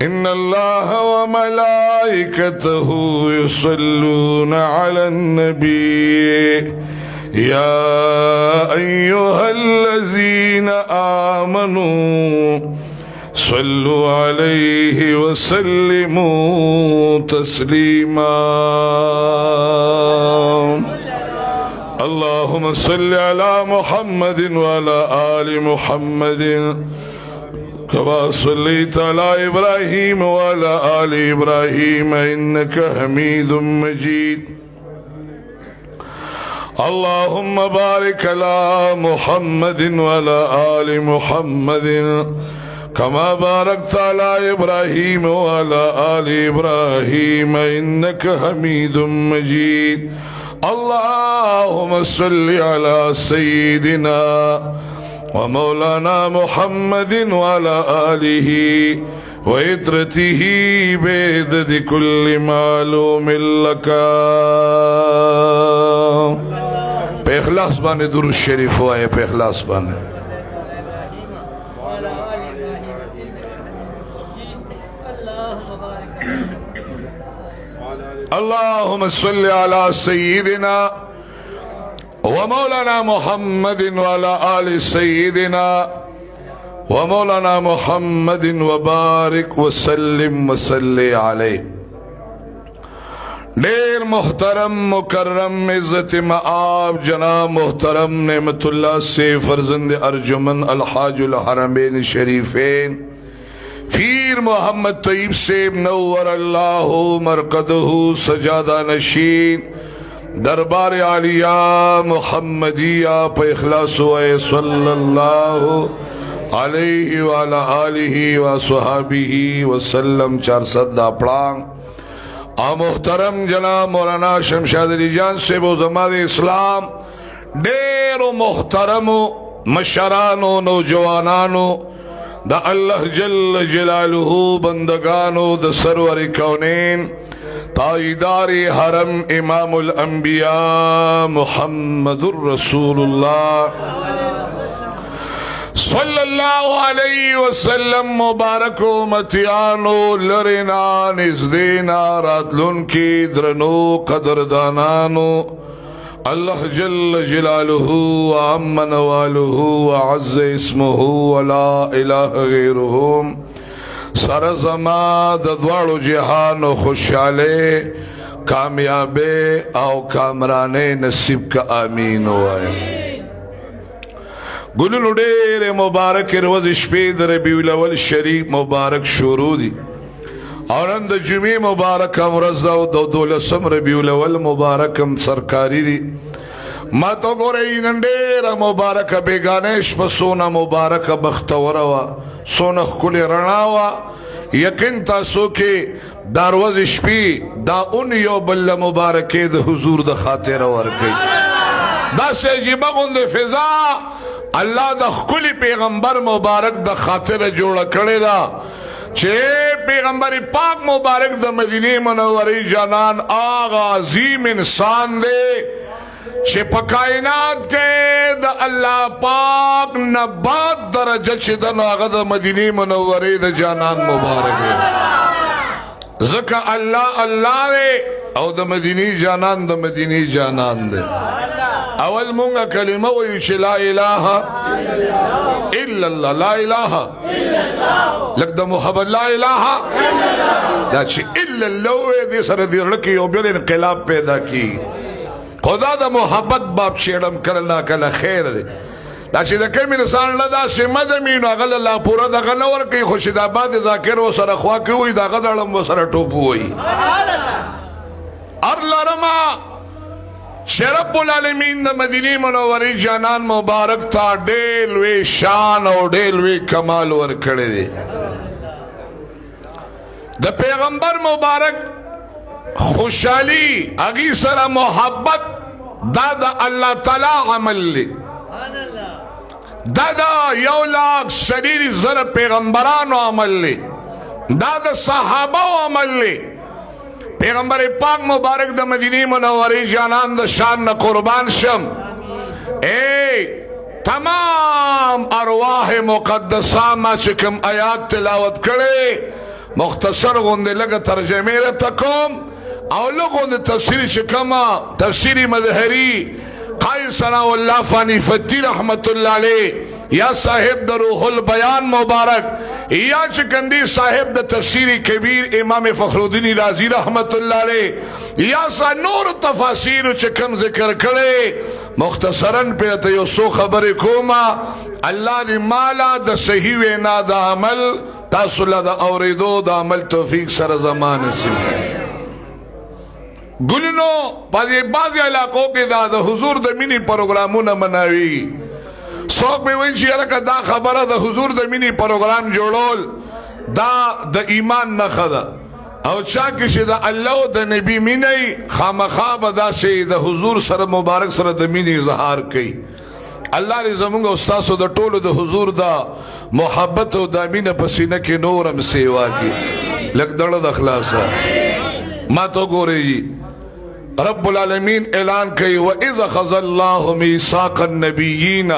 إن الله وملائكته يصلون على النبي يا أيها الذين آمنوا صلوا عليه وسلموا تسليما اللهم صل على محمد وعلى آل محمد كما صليت على إبراهيم وعلى آل إبراهيم إنك حميد مجيد اللهم بارك على محمد وعلى آل محمد كما باركت على إبراهيم وعلى آل إبراهيم إنك حميد مجيد اللهم صل على سيدنا ومولانا محمد وعلى آله وعترته بعدد كل معلوم لك पे इखलास बाने दुरूद शरीफ हुआ पे इखलास बाने اللهم صل على سيدنا ومولانا محمد وعلى آل سيدنا ومولانا محمد وبارك وسلم وصلي عليه ډیر محترم مکرم عزت مآب جناب محترم نعمت اللہ سے فرزند ارجمن الحاج الحرمین شریفین پیر محمد طیب سے منور اللہ مرقدہ سجادہ نشین دربار عالیہ محمدیہ پہ اخلاص ہوئے صلی اللہ علیہ وعلا آلہ وصحابہ وسلم 400 دا پڑھانگ محترم جناب مولانا شمشاد علی جان سے وہ زمان اسلام ڈیرو محترم مشرانو نوجوانانو دا اللہ جل جلالہ بندگانو دا سرور کونین تاجدار حرم امام الانبیاء محمد الرسول اللہ صلی اللہ علیہ وسلم مبارک و متیانو لرنا نزدینا راتلن کی درنو قدردانانو اللہ جل جلالہ وعم نوالہ وعز اسمہ ولا الہ غیرہم سرزما ددوارو جہان و خوشحالے کامیابے او کامرانے نصیب کا آمین ہوئے گلنو ډیر مبارک روز شپې د ربیع الاول شریف مبارک شروع دي او نن د جمعې مبارک ورځ او د 12 ربیع الاول مبارک سرکاری دي ما تو ګورې نن ډیر مبارک بیگانه شپه سونه مبارک بختوره وا سونه خولي رڼا وا یقین تاسو کې دروز شپې دا اون یو بل مبارکې د حضور د خاطر ورکې دا سه جيبه غوند فضا اللہ دا خلی پیغمبر مبارک دا خاطر جوڑا کڑے دا چھے پیغمبر پاک مبارک دا مدینی منوری جانان آغا عظیم انسان دے چھے پکائنات کے دا اللہ پاک نبات درجہ چھے دا آغا دا مدینی منوری دا جانان مبارک دے ذکر اللہ اللہ دے او دا مدینی جانان دے اول مونگا کلمہ ویو چھ لا الہ الا اللہ لا الہ لگ دا محبت لا الہ دا چھ الا اللہ دے سر دی رکی او بیل انقلاب پیدا کی خدا دا محبت باب چیڑم کرنا کلا خیر دے دا چھ دا کم انسان لدا سی مدمین اغل اللہ پورا دا غنور کی خوشید آباد ذاکر و سر خواکی ہوئی دا غدرم و سر ٹوپو ہوئی ارلا رما رب العالمین دا مدینی منوری جانان مبارک تا ڈیلوی شان او ڈیلوی کمال ور کڑے دے دا پیغمبر مبارک خوشحالی اگی سر محبت دا اللہ تعالی عمل لے دا یو لاکھ سریر زر پیغمبرانو عمل لے دا صحابہ عمل لے پیغمبر پاک مبارک دا مدینی منوری جانان دا شان نا قربان شم تمام ارواح مقدسہ ما چکم آیات تلاوت کرے مختصر غنده لگا ترجمه رتا کم او لغنده تفسیری چکما تفسیری مظهری قائل ثناء اللہ فانی فتی رحمت اللہ علیہ یا صاحب در روح البیان مبارک یا چکندی صاحب در تفسیر کبیر امام فخرالدین رازی رحمت اللہ علیہ یا سا نور تفاسیر چکم ذکر کرے مختصراً پیتا یو سو خبر کوما اللہ دی مالا دا صحیح وینا دا عمل تاصلہ دا اوریدو دا عمل توفیق سر زمان سلح گلنو بعضی علاقوں کے دا حضور دا منی پروگرامونا مناوی سوک میں وینچی ارکا دا خبر دا حضور دا منی پروگرام جوڑول دا ایمان نخدا او چاکشی دا اللہ دا نبی منی خامخاب دا سے دا حضور سر مبارک سر دا منی اظہار کی اللہ ری زمانگا استاسو دا طول دا حضور دا محبت و دا مین پسینہ کی نورم سیوا کی لگ دڑد اخلاصا ما تو گو رہی رب العالمین اعلان کئی وَإِذَا خَذَ اللَّهُ مِيثَاقَ النَّبِيِّينَ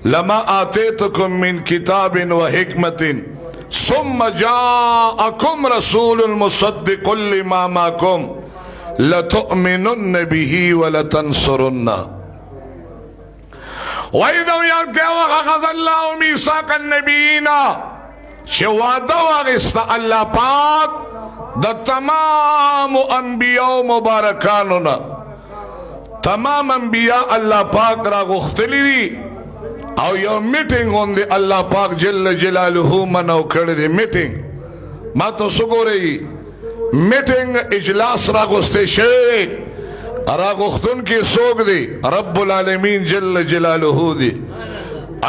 لَمَا آتَيْتُكُم مِّن كِتَابٍ وَحِكْمَةٍ ثُمَّ جَاءَكُمْ رَسُولٌ مُصَدِّقٌ لِّمَا مَعَكُمْ لَتُؤْمِنُنَّ بِهِ وَلَتَنصُرُنَّ وَإِذَا يَأْتِي خَذَ اللَّهُ مِيثَاقَ النَّبِيِّينَ شوادہ واغستا اللہ پاک دا تمام انبیاء مبارکانونا تمام انبیاء اللہ پاک را غختلی دی او یو میٹنگ ہوندی اللہ پاک جل جلالہو منو کردی میٹنگ ما تو سگو رہی میٹنگ اجلاس را غستے شے را غختن کی سوگ دی رب العالمین جل جلالہو دی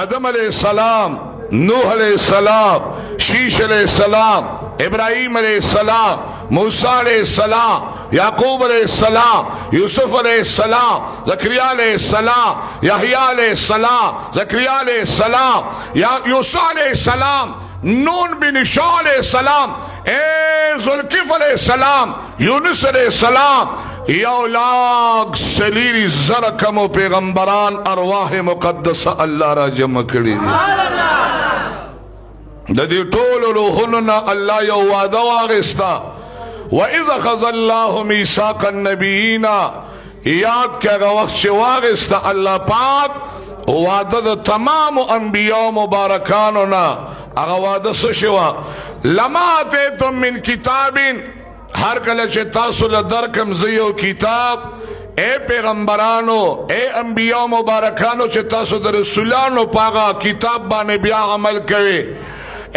آدم علیہ السلام نوح علیہ السلام شیش علیہ السلام ابراہیم علیہ السلام موسیٰ علیہ السلام یعقوب علیہ السلام یوسف علیہ السلام زکریا علیہ السلام یحییٰ علیہ السلام زکریا علیہ السلام یوسف علیہ السلام نون بن شاہ علیہ السلام ذوالکفل علیہ السلام یونس علیہ السلام یا اولاغ سلیری زرکم و پیغمبران ارواح مقدس اللہ را جمع کری دی دا دی طول روحننا اللہ یو وعدہ واغستا وَإِذَا خَذَ اللَّهُ مِيثَاقَ النَّبِيِّينَ یاد کہ اگا وقت چے واغستا اللہ پاک وعدہ دا تمام انبیاء مبارکانونا اگا وعدہ سشوا لَمَا آتَيْتُم مِّن کتابٍ ہر کل چے تاسو لدرکم زیو کتاب اے پیغمبرانو اے انبیاء مبارکانو چے تاسو در رسولانو پاگا کتاب بانے بیا عمل کرے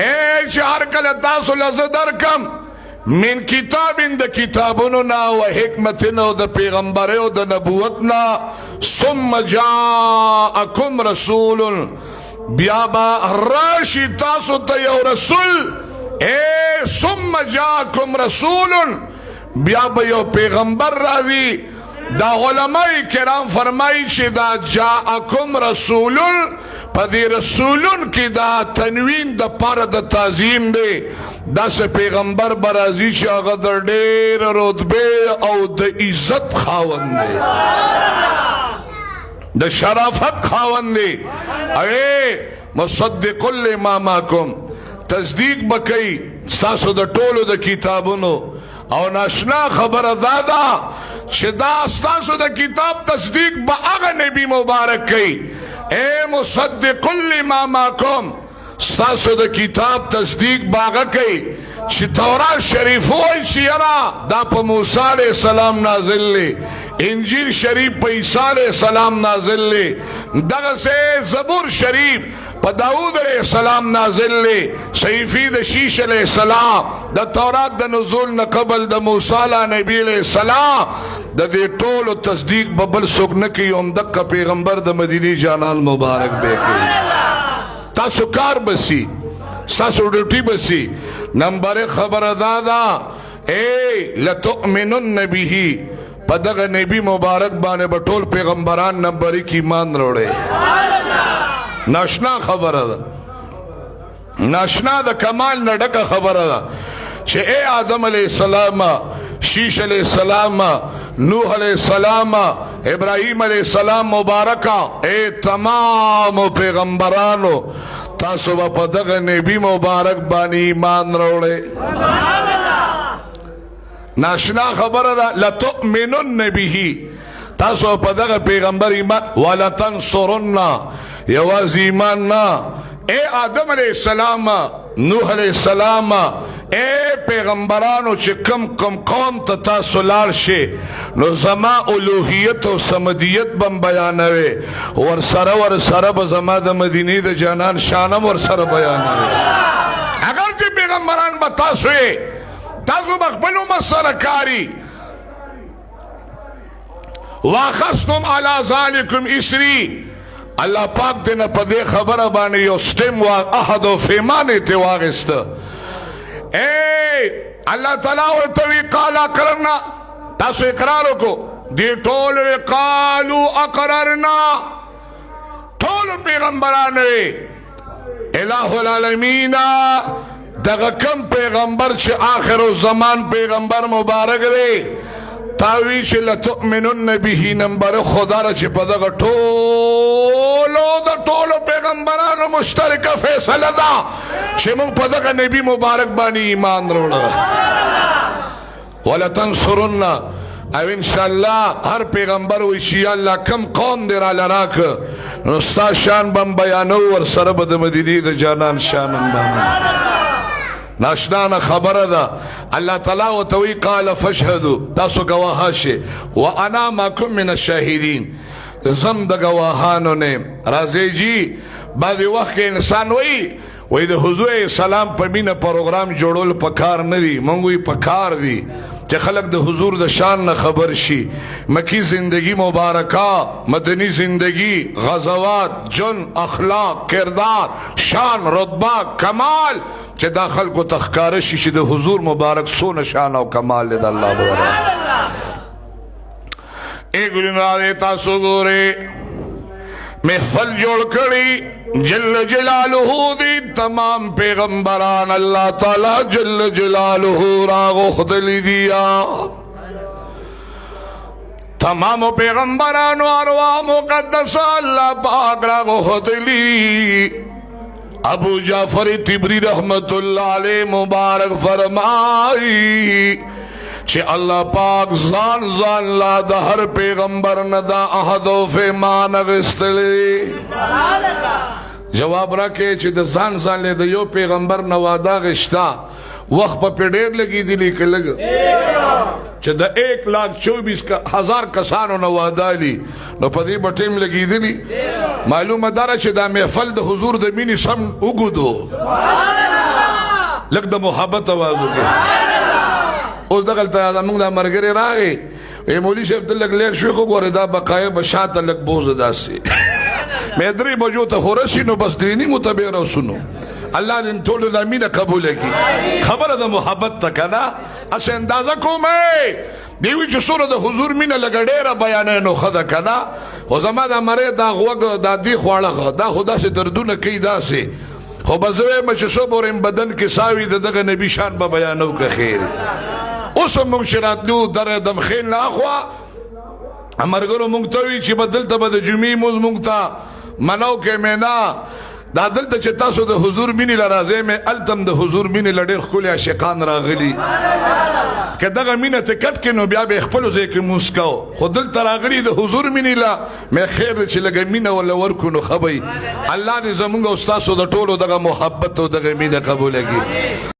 اے چے ہر کل تاسو لزدرکم من کتابن دا کتابنونا و حکمتنا دا پیغمبرو دا نبوتنا ثم جاءکم رسول بیابا راشی تاسو تا یو رسول اے ثم جاءکم رسول بیابا یو پیغمبر راضی دا علماء کرام فرمائی چی دا جاءکم رسول پا دی رسولن کی دا تنوین دا پار دا تعظیم دے دا سے پیغمبر برازی چی آغا در دیر رتبے او دا عزت خاون دے دا شرافت خاون دے اے مصدق لما ماکم تصدیق بکی ستاسو دا طولو دا کتابونو او ناشنا خبر دادا چی دا ستاسو دا کتاب تصدیق با اغا نبی مبارک کی اے مصدق لما ماکم ستاسو دا کتاب تصدیق باغا کئی چی تورات شریف ہوئی چی یرا دا پا موسیٰ علیہ السلام نازل لے انجیل شریف پا عیسیٰ علیہ السلام نازل لے دغا سے زبور شریف پا داود علیہ السلام نازل لے صحیفی دا شیش علیہ السلام دا تورات دا نزول نقبل دا موسیٰ نبی علیہ السلام دا دے طول و تصدیق ببل سکنکی امدک پیغمبر دا مدینی جانان مبارک بے کئی تاسو کار بسی تاسو ڈیوٹی بسی نمبر خبر دادا اے لتؤمنن بیہی پدغ نبی مبارک بانے بطول پیغمبران نمبری کی مان روڑے ناشنا خبر دا ناشنا دا کمال نڈک خبر دا چھے اے آدم علیہ السلام شیش علیہ السلام نوح علیہ السلام ابراہیم علیہ السلام مبارکہ اے تمام پیغمبرانو تاسو با پا دغ نبی مبارک بانی ایمان روڑے ناشنا خبر دا لتؤمنن به تاسو پا دغ پیغمبر ایمان ولتنصرن یواز ایمان نا اے آدم علیہ السلام نوح علیہ السلام اے پیغمبرانو چې کم قوم تا تاسو لار شے نو زما الوحیت و سمدیت بم بیانوے ورسره بزما دا مدینی دا جانان شانم ورسره بیانوے اگر چه پیغمبران با تاسو بخبلو مسرکاری واخستم علی ذالکم اسری اللہ پاک دینا پا دے خبر بانی یو سٹیم احد و فیمانی تی واغست اے اللہ تعالیٰ ورطوی قالا کرنا تاسو اقرارو کو دی طول قالو اقرارنا طول پیغمبرانوی الہ العالمین دغا کم پیغمبر چھ آخر الزمان پیغمبر مبارک دے تاوی چھ لتؤمنن به نمبر خدا را چھ پدغا طولو پیغمبرانو مشترک فیصلہ دا چھ مونگ پدغا نبی مبارک بانی ایمان روڑا ولتنصرن او انشاءاللہ ہر پیغمبر ویشی اللہ کم قوم دیر لراک نستا شان بم بیانو ور سرب دا مدینی دا جانان شانن بانا ناشنانا خبر دا اللہ تعالیٰ و توی قال فشہدو تاسو گواہا شے وانا ماکم من الشاہدین زم دا گواہانو نے رازی جی بعد وقت انسان وی دا حضور سلام پا مین پروگرام جوڑول پکار ندی منگوی پکار دی کہ خلق دا حضور دا شان خبر شی مکی زندگی مبارکہ مدنی زندگی غزوات جن اخلاق کردار شان رتبہ کمال چہ دا خلق کو تخکارشی چہ دا حضور مبارک سون شان و کمال لید اللہ بارا ایک گلن آدھے تاسو گورے محفل جوڑ کری جل جلالہ دی تمام پیغمبران اللہ تعالی جل جلالہ راغو خدلی دیا تمام پیغمبران و ارواح مقدس اللہ پاک راغو خدلی ابو جعفر تبری رحمت اللہ علیہ مبارک فرمائی چھے اللہ پاک زان لا دا ہر پیغمبر ندا احد و فیمان غستلی جواب رکھے چھے دا زان لے دا یو پیغمبر نوادا غشتا وقت پا پیڑیر لگی دلی کے لگ چھے دا 1,24,000 کسانو نوادا لی نو پا دی بٹیم لگی دلی معلوم دارا چھے دا محفل دا حضور دا مینی سم اگو دو لگ دا محبت آوازو کے اوز دقلتا دا مونگ دا مرگری راگی اے مولی شیف دلک لیر شویخو گوری دا بقای بشاعتا لک بوز دا سی میں دری بجو تا خورسی نو بس دینی متبیر سنو اللہ دن تولو دا مین قبول کی خبر دا محبت تا کنا اسے اندازہ کو میں دیوی چو سور دا حضور مین لگا دیر بیانے نو خدا کنا و زمان دا مرے دا غوگ دا دی خوالغ دا خدا سے دردون کی دا سے خو بزوے مچسو بوریم بدن کساوی دا دغا نبی شان با بیانو کا خیر اس مونگ شراتلو در دم خیل ناخوا امرگرو مونگتاوی چی بدلتا با دا جمعی موز مونگتا منو کے مینا دا دلتا چی تاسو دا حضور مینی لرازے میں التم دا حضور مینی لڑیر خلی عشقان راغلی کہ دغا مینی تکت کنو بیا بے اخپلو زیکی موسکاو خود دلتا راغلی دا حضور مینی لا میں خیر دا چی لگا مینی والا ورکنو خبای اللہ دی زمونگا استاسو دا طولو دغا محبت و دغا مینی قبول لگی